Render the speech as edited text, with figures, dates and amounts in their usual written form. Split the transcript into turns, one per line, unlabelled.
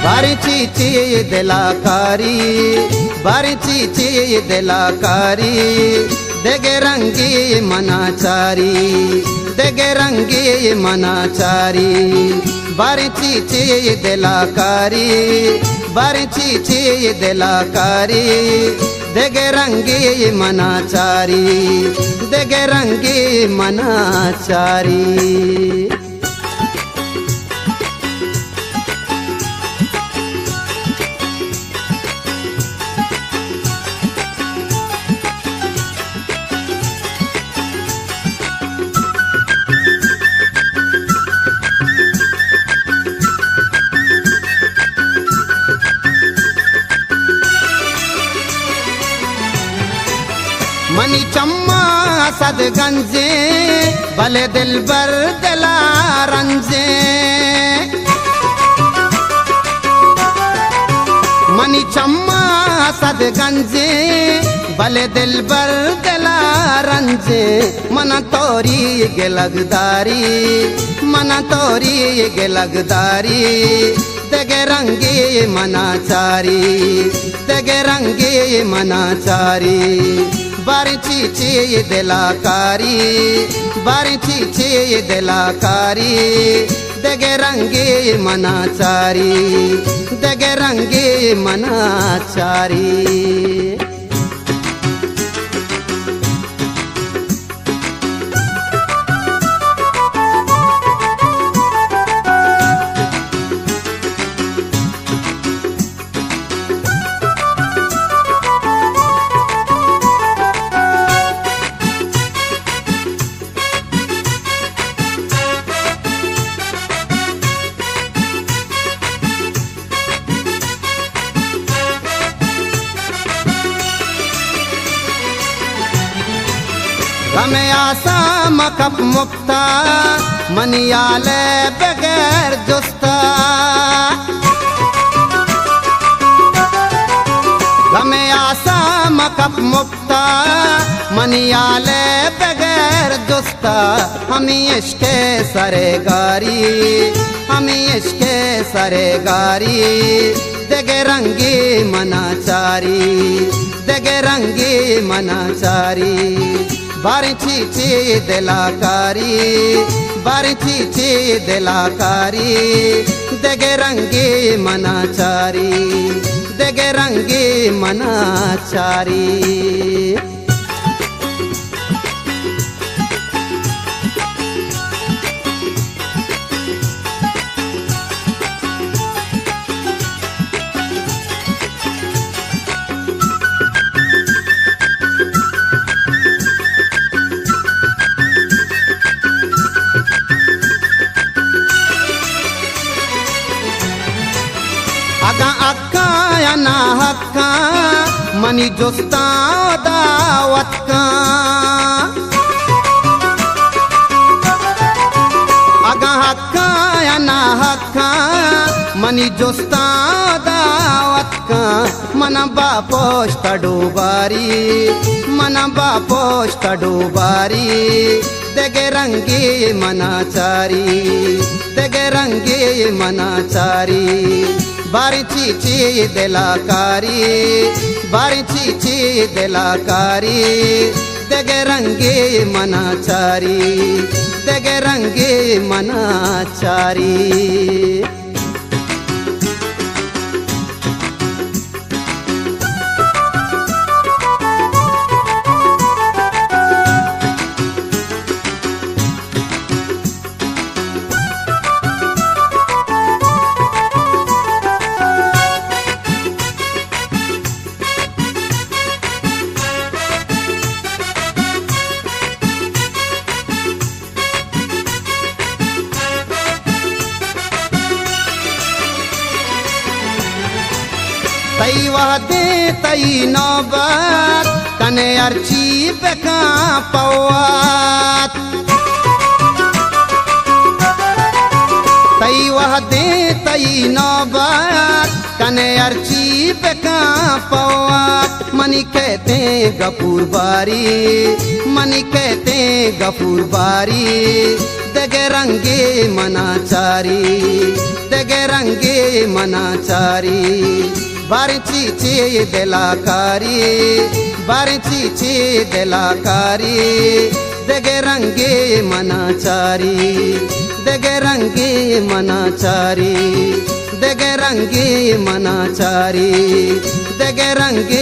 बारिची दिलाकारी बारिची दिलाकारी देगे रंगी मनाचारी देगे रंगी मनाचारी बारिची दिलाकारी बारिची दिलाकारी देगे रंगी मनाचारी देगे रंगी मनाचारी। मनी चम्मा सदगंजे भले दिल बर दिला रंजे मनी चम्मा सदगंजे भले दिल बर दिला रंजे मना तोरी गे लगदारी मना तोरी गे लगदारी तेगे रंगी मनाचारी तेगे रंगी मनाचारी बारिची दिलाकारी बारिची दिलाकारी देगे रंगी मनाचारी देगे रंगी मनाचारी। हमें आसा मकप मुक्ता मनियाले बगैर जुस्ता हमें आसा मकप मुक्ता मनियाले बगैर जुस्ता हमें इश्के सरेगारी हमें इश्के सरेगारी देगे रंगी मनाचारी देगे रंगी मनाचारी बारिची दिलाकारी बारिची दिलाकारी देगे रंगी मनाचारी देगे रंगी मनाचारी। अक्का या ना हक्का मनी जुस्ता दावत का अगा हक्का या ना हक्का मनी जुस्ता दावत का मना बापोश तडुबारी मना बापोश तडुबारी देगे रंगी मनाचारी देगे रंगी मनाचारी बारिची दिलाकारी बारिची दिलाकारी देगे रंगी मनाचारी देगे रंगी मनाचारी। तई वादे तई नौबत तने अर्ची बेका पवात तई वादे तई नौबत तने अर्ची बेका पवात मनी कहते गफूर बारी मनी कहते गफूर बारी देगे रंगे मनाचारी देगे रंगे मनाचारी बारची चे देलाकारी बारची चे देलाकारी देगे रंगे मनाचारी देगे रंगे मनाचारी देगे रंगे मनाचारी देगे रंगे